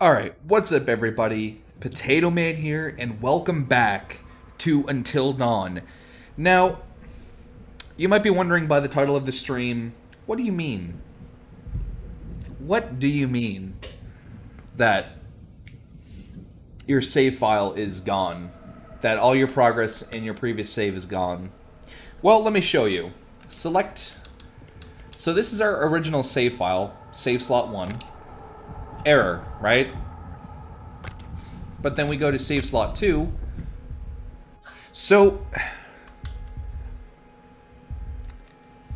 Alright, what's up everybody? Potato Man here, and welcome back to Until Dawn. Now, you might be wondering by the title of the stream, what do you mean? What do you mean that your save file is gone? That all your progress in your previous save is gone? Well, let me show you. Select... So this is our original save file, save slot 1. Error, right? But then we go to save slot 2. So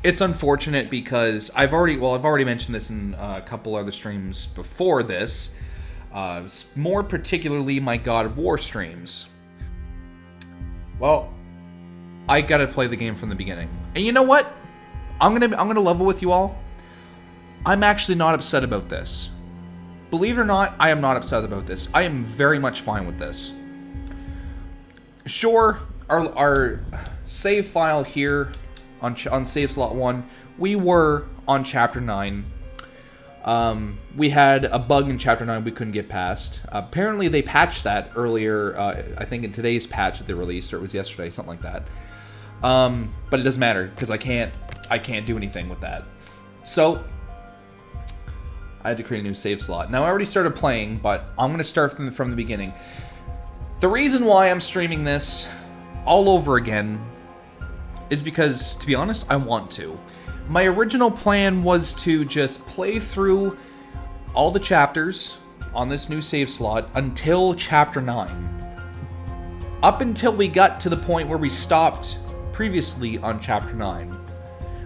it's unfortunate because I've already mentioned this in a couple other streams before this. More particularly my God of War streams. Well, I gotta play the game from the beginning. And you know what? I'm gonna level with you all. I'm actually not upset about this. Believe it or not, I am not upset about this. I am very much fine with this. Sure, our save file here on save slot 1, we were on chapter 9. We had a bug in chapter 9 we couldn't get past. Apparently they patched that earlier, I think in today's patch that they released, or it was yesterday, something like that. But it doesn't matter, because I can't do anything with that. So I had to create a new save slot. Now, I already started playing, but I'm going to start from the beginning. The reason why I'm streaming this all over again is because, to be honest, I want to. My original plan was to just play through all the chapters on this new save slot until chapter 9. Up until we got to the point where we stopped previously on chapter 9,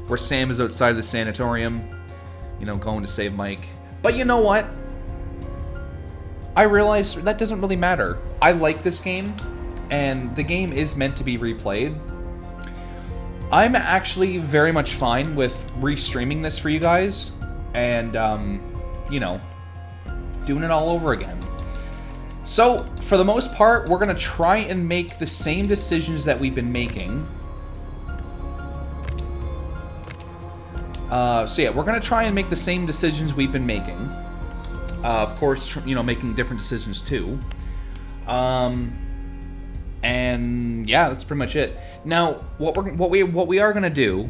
where Sam is outside of the sanatorium, you know, going to save Mike. But you know what? I realize that doesn't really matter. I like this game, and the game is meant to be replayed. I'm actually very much fine with restreaming this for you guys, and, you know, doing it all over again. So, for the most part, we're going to try and make the same decisions that we've been making. So yeah, we're going to try and make the same decisions we've been making. Of course, you know, making different decisions too. And yeah, that's pretty much it. Now, what we are going to do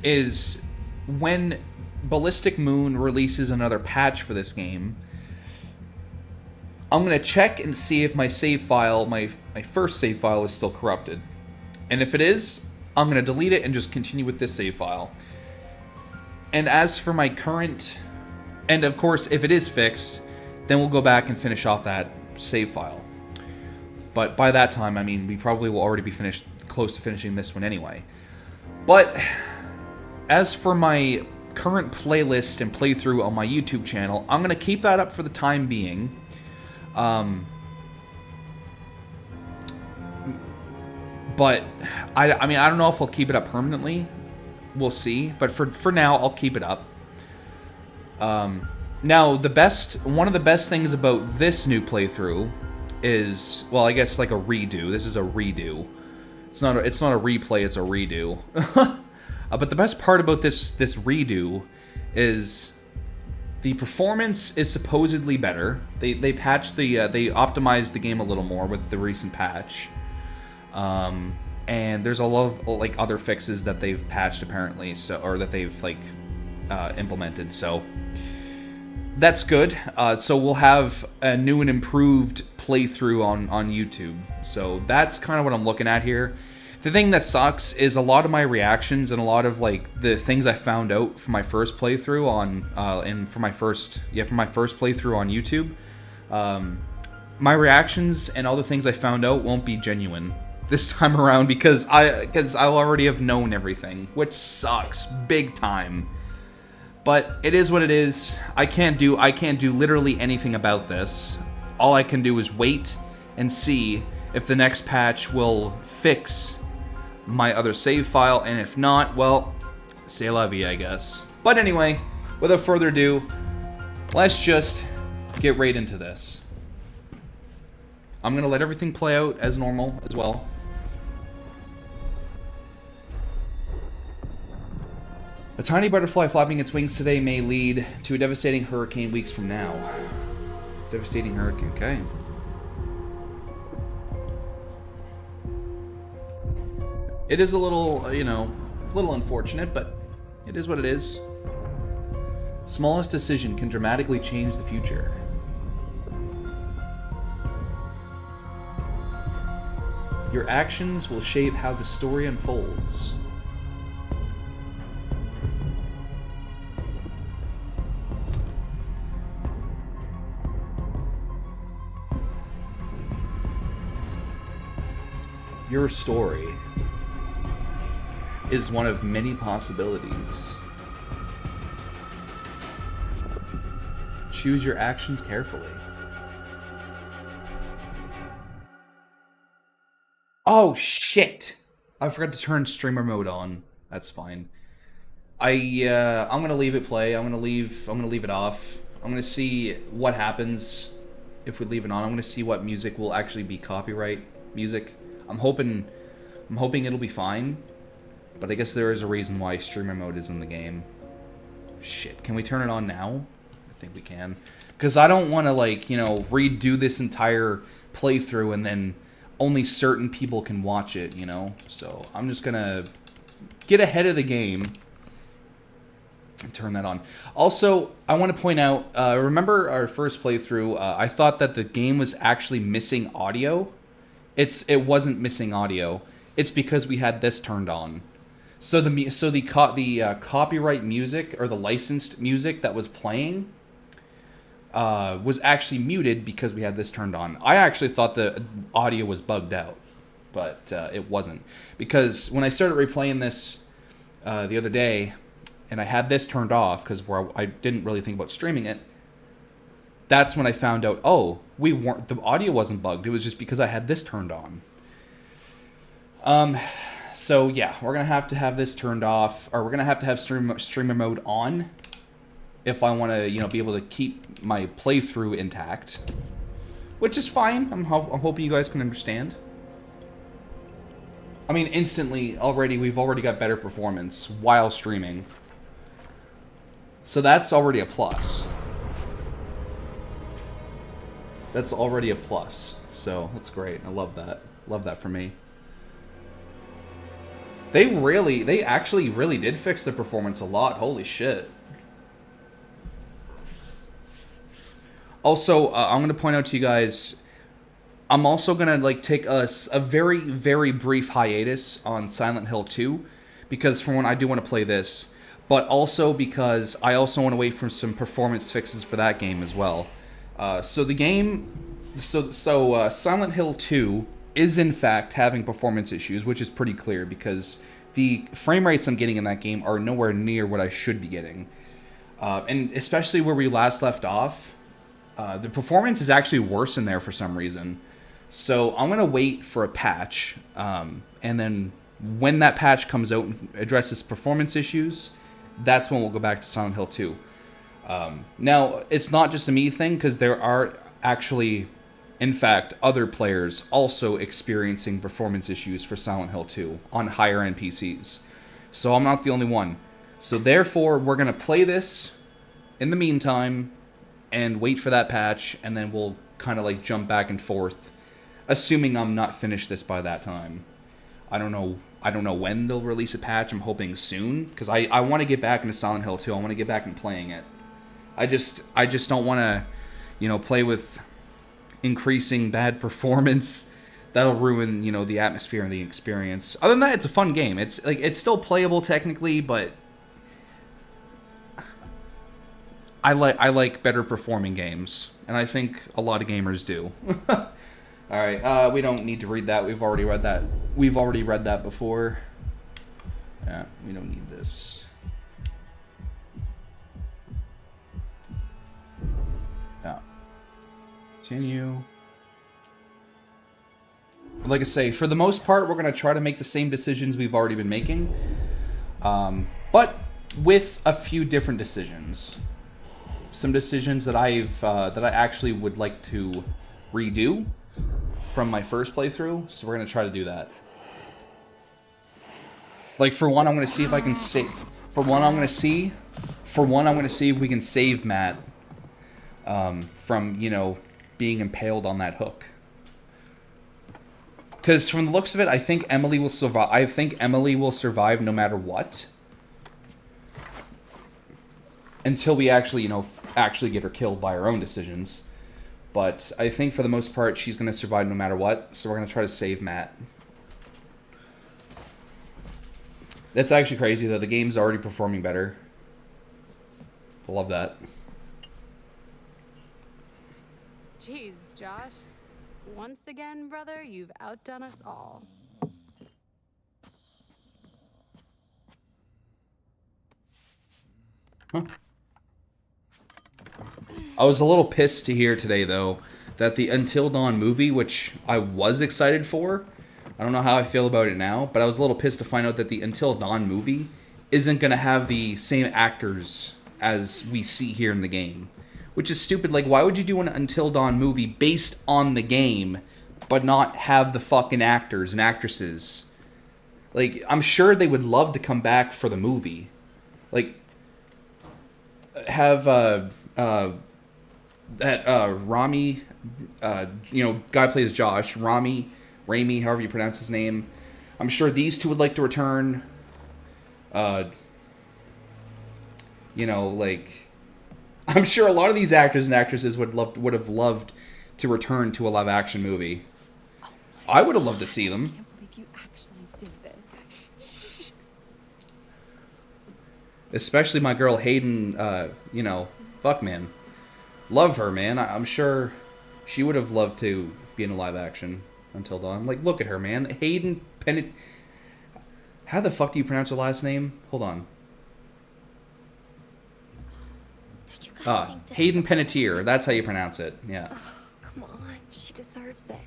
is when Ballistic Moon releases another patch for this game, I'm going to check and see if my save file, my first save file is still corrupted. And if it is, I'm going to delete it and just continue with this save file. And as for my current, and of course, if it is fixed, then we'll go back and finish off that save file. But by that time, I mean, we probably will already be close to finishing this one anyway. But as for my current playlist and playthrough on my YouTube channel, I'm going to keep that up for the time being. But I mean, I don't know if I'll keep it up permanently. We'll see, but for now, I'll keep it up. Now, one of the best things about this new playthrough is, well, I guess like a redo. This is a redo. It's not a replay. It's a redo. But the best part about this redo is the performance is supposedly better. They patched they optimized the game a little more with the recent patch. And there's a lot of like other fixes that they've patched apparently, or that they've like implemented. So that's good. So we'll have a new and improved playthrough on YouTube. So that's kind of what I'm looking at here. The thing that sucks is a lot of my reactions and a lot of like the things I found out from my first playthrough for my first playthrough on YouTube. My reactions and all the things I found out won't be genuine this time around because I'll already have known everything, which sucks big time. But it is what it is. I can't do literally anything about this. All I can do is wait and see if the next patch will fix my other save file, and if not, well, c'est la vie, I guess. But anyway, without further ado, let's just get right into this. I'm gonna let everything play out as normal as well. A tiny butterfly flapping its wings today may lead to a devastating hurricane weeks from now. Devastating hurricane. Okay. It is a little, you know, a little unfortunate, but it is what it is. Smallest decision can dramatically change the future. Your actions will shape how the story unfolds. Your story is one of many possibilities. Choose your actions carefully. Oh shit! I forgot to turn streamer mode on. That's fine. I'm gonna leave it play. I'm gonna leave it off. I'm gonna see what happens if we leave it on. I'm gonna see what music will actually be copyright music. I'm hoping it'll be fine. But I guess there is a reason why streamer mode is in the game. Shit, can we turn it on now? I think we can. Because I don't want to, like, you know, redo this entire playthrough and then only certain people can watch it, you know? So I'm just gonna get ahead of the game and turn that on. Also, I want to point out, remember our first playthrough, I thought that the game was actually missing audio. It wasn't missing audio. It's because we had this turned on. So the copyright music or the licensed music that was playing was actually muted because we had this turned on. I actually thought the audio was bugged out, but it wasn't, because when I started replaying this the other day, and I had this turned off because I didn't really think about streaming it. That's when I found out, oh, the audio wasn't bugged. It was just because I had this turned on. So yeah, we're gonna have to have this turned off, or we're gonna have to have streamer mode on if I want to, you know, be able to keep my playthrough intact, which is fine. I'm hoping you guys can understand. I mean, instantly we've already got better performance while streaming, so that's already a plus. That's already a plus, so that's great. I love that. Love that for me. They actually really did fix the performance a lot. Holy shit. Also, I'm going to point out to you guys, I'm also going to like take a very, very brief hiatus on Silent Hill 2, because for one, I do want to play this, but also because I also want to wait for some performance fixes for that game as well. Silent Hill 2 is in fact having performance issues, which is pretty clear because the frame rates I'm getting in that game are nowhere near what I should be getting. And especially where we last left off, the performance is actually worse in there for some reason. So I'm going to wait for a patch, and then when that patch comes out and addresses performance issues, that's when we'll go back to Silent Hill 2. Now, it's not just a me thing, because there are actually, in fact, other players also experiencing performance issues for Silent Hill 2 on higher-end PCs. So I'm not the only one. So therefore, we're going to play this in the meantime and wait for that patch, and then we'll kind of like jump back and forth, assuming I'm not finished this by that time. I don't know when they'll release a patch. I'm hoping soon, because I want to get back into Silent Hill 2. I want to get back and playing it. I just don't want to, you know, play with increasing bad performance. That'll ruin, you know, the atmosphere and the experience. Other than that, it's a fun game. It's still playable technically, but I like better performing games, and I think a lot of gamers do. All right, we don't need to read that. We've already read that. We've already read that before. Yeah, we don't need this. Yeah. Continue. Like I say, for the most part, we're going to try to make the same decisions we've already been making, but with a few different decisions. Some decisions that I actually would like to redo from my first playthrough, so we're going to try to do that. Like, for one, I'm going to see if I can save... I'm going to see if we can save Matt from, you know, being impaled on that hook. Because from the looks of it, I think Emily will survive. I think Emily will survive no matter what. Until we actually, you know, actually get her killed by our own decisions. But I think for the most part, she's going to survive no matter what. So we're going to try to save Matt. That's actually crazy, though. The game's already performing better. I love that. Jeez, Josh. Once again, brother, you've outdone us all. Huh. I was a little pissed to hear today, though, that the Until Dawn movie, which I was excited for, I don't know how I feel about it now, but I was a little pissed to find out that the Until Dawn movie isn't going to have the same actors as we see here in the game. Which is stupid. Like, why would you do an Until Dawn movie based on the game, but not have the fucking actors and actresses? Like, I'm sure they would love to come back for the movie. Like, have, Rami, you know, guy plays Josh, Raimi, however you pronounce his name. I'm sure these two would like to return. You know, like, I'm sure a lot of these actors and actresses would have loved to return to a live action movie. Oh, I would have loved to see them. I can't believe you actually did this. Especially my girl Hayden, you know, fuck man. Love her, man. I'm sure she would have loved to be in a live action Until Dawn. Like, look at her, man. Hayden Panettiere. How the fuck do you pronounce her last name? Hold on. Hayden Panettiere. That's how you pronounce it. Yeah. Oh, come on. She deserves it.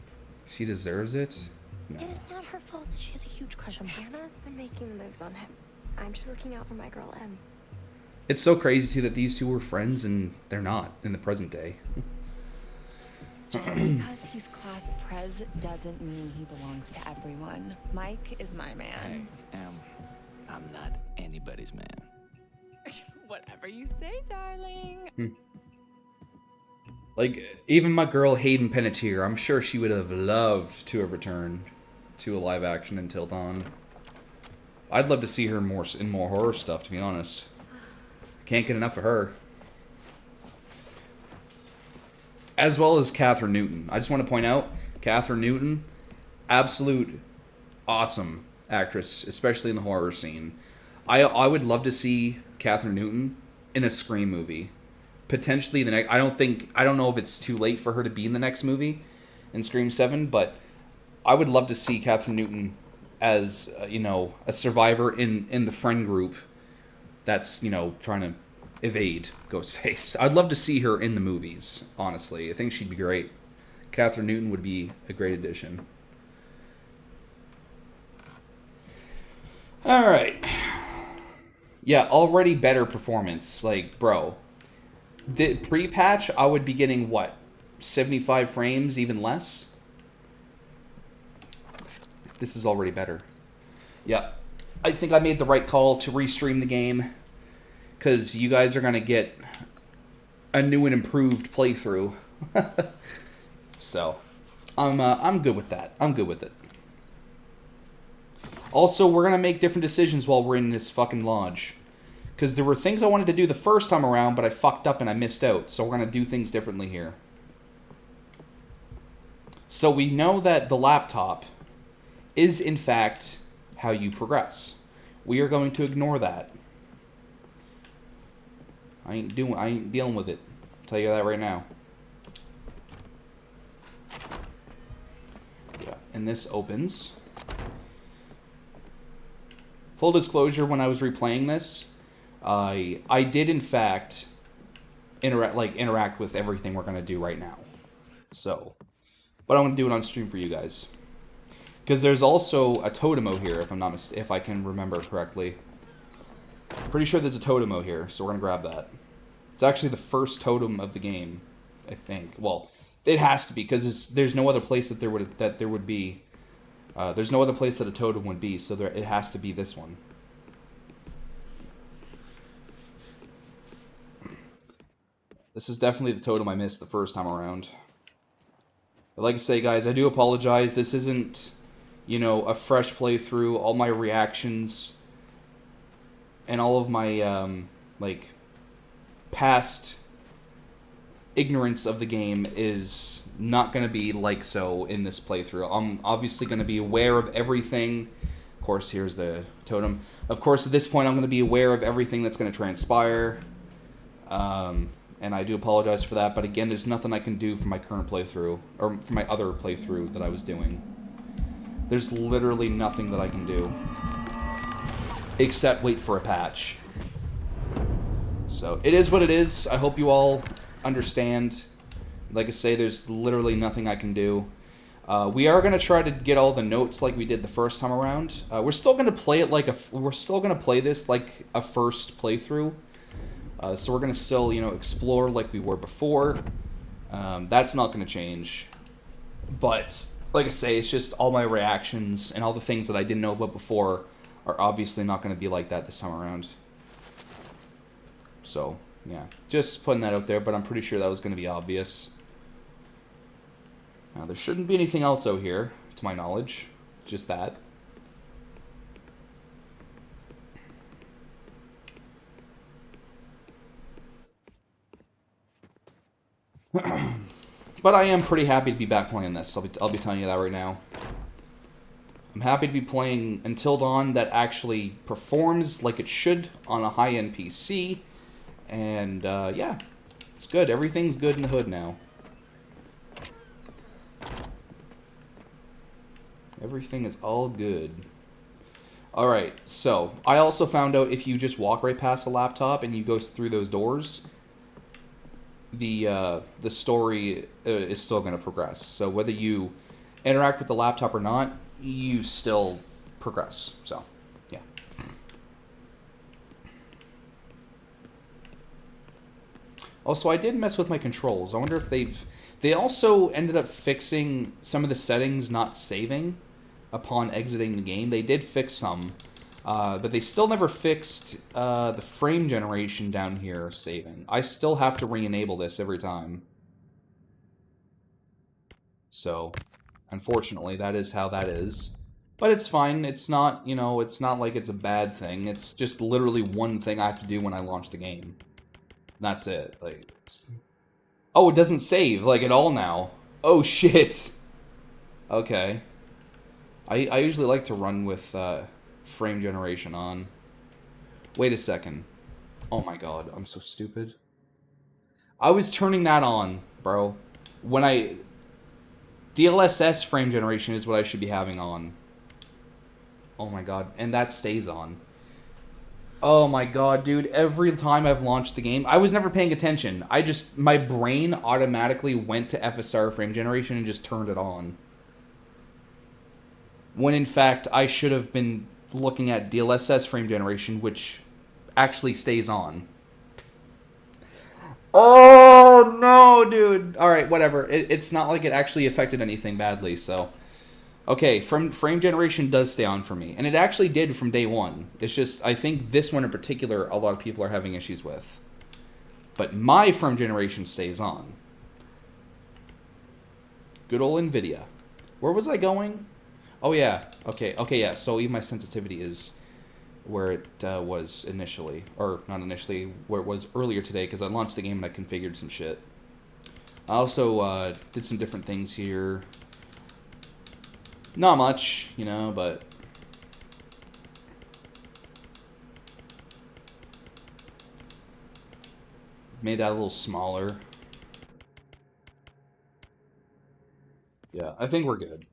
She deserves it? No. It is not her fault that she has a huge crush on him. Hannah's been making the moves on him. I'm just looking out for my girl, Em. It's so crazy, too, that these two were friends and they're not in the present day. Just because he's class prez doesn't mean he belongs to everyone. Mike is my man. I'm not anybody's man. Whatever you say, darling. Like, even my girl Hayden Panettiere, I'm sure she would have loved to have returned to a live action Until Dawn. I'd love to see her more in more horror stuff, to be honest. Can't get enough of her. As well as Kathryn Newton. I just want to point out, Kathryn Newton, absolute awesome actress, especially in the horror scene. I would love to see Kathryn Newton in a Scream movie. Potentially the next. I don't know if it's too late for her to be in the next movie, in Scream 7, but I would love to see Kathryn Newton as you know, a survivor in the friend group that's, you know, trying to evade Ghostface. I'd love to see her in the movies, honestly. I think she'd be great. Kathryn Newton would be a great addition. Alright. Yeah, already better performance. Like, bro. The pre-patch, I would be getting, what? 75 frames, even less? This is already better. Yeah. I think I made the right call to restream the game, because you guys are going to get a new and improved playthrough. So, I'm good with that. I'm good with it. Also, we're going to make different decisions while we're in this fucking lodge. Because there were things I wanted to do the first time around, but I fucked up and I missed out. So we're going to do things differently here. So we know that the laptop is, in fact, how you progress. We are going to ignore that. I ain't dealing with it. I'll tell you that right now. Yeah, and this opens. Full disclosure, when I was replaying this, I did in fact interact with everything we're gonna do right now. So, but I'm gonna do it on stream for you guys. Because there's also a Totemo here, if I can remember correctly. Pretty sure there's a Totemo here, so we're gonna grab that. It's actually the first totem of the game, I think. Well, it has to be, because there's no other place that there would be. There's no other place that a totem would be, so it has to be this one. This is definitely the totem I missed the first time around. But like I say, guys, I do apologize. This isn't, you know, a fresh playthrough. All my reactions and all of my, like, past ignorance of the game is not going to be like so in this playthrough. I'm obviously going to be aware of everything. Of course, here's the totem. Of course, at this point, I'm going to be aware of everything that's going to transpire. And I do apologize for that, but again, there's nothing I can do for my current playthrough, or for my other playthrough that I was doing. There's literally nothing that I can do, except wait for a patch. So, it is what it is. I hope you all understand. Like I say, there's literally nothing I can do. We are going to try to get all the notes like we did the first time around. We're still going to play it like we're still going to play this like a first playthrough. So we're going to still, you know, explore like we were before. That's not going to change. But, like I say, it's just all my reactions and all the things that I didn't know about before are obviously not going to be like that this time around. So, yeah. Just putting that out there, but I'm pretty sure that was going to be obvious. Now, there shouldn't be anything else out here, to my knowledge. Just that. But I am pretty happy to be back playing this. I'll be telling you that right now. I'm happy to be playing Until Dawn that actually performs like it should on a high-end PC. And, yeah. It's good. Everything's good in the hood now. Everything is all good. Alright, so, I also found out if you just walk right past the laptop and you go through those doors, the story is still going to progress. So whether you interact with the laptop or not, you still progress. So, yeah. Also, I did mess with my controls. I wonder if they also ended up fixing some of the settings not saving upon exiting the game. They did fix some. But they still never fixed the frame generation down here saving. I still have to re-enable this every time. So, unfortunately, that is how that is. But it's fine. It's not, you know, it's not like it's a bad thing. It's just literally one thing I have to do when I launch the game. That's it. Like, oh, it doesn't save, like, at all now. Oh, shit. Okay. I usually like to run with frame generation on. Wait a second. Oh my god, I'm so stupid. I was turning that on, bro. DLSS frame generation is what I should be having on. Oh my god, and that stays on. Oh my god, dude, every time I've launched the game, I was never paying attention. My brain automatically went to FSR frame generation and just turned it on. When in fact, I should have been looking at DLSS frame generation, which actually stays on. Oh, no, dude. Alright, whatever. It's not like it actually affected anything badly, so... Okay, frame generation does stay on for me. And it actually did from day one. It's just, I think this one in particular, a lot of people are having issues with. But my frame generation stays on. Good old NVIDIA. Where was I going? Oh, yeah. Okay, yeah. So even my sensitivity is where it was initially. Or, not initially, where it was earlier today, because I launched the game and I configured some shit. I also did some different things here. Not much, you know, but... Made that a little smaller. Yeah, I think we're good.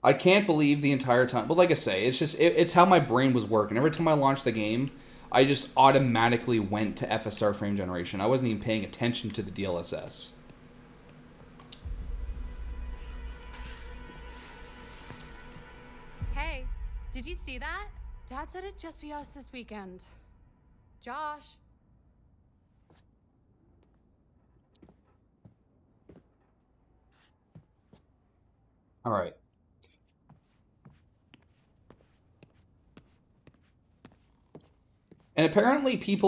I can't believe the entire time... But like I say, it's just... It's how my brain was working. Every time I launched the game, I just automatically went to FSR frame generation. I wasn't even paying attention to the DLSS. Hey, did you see that? Dad said it'd just be us this weekend. Josh. All right. And apparently people have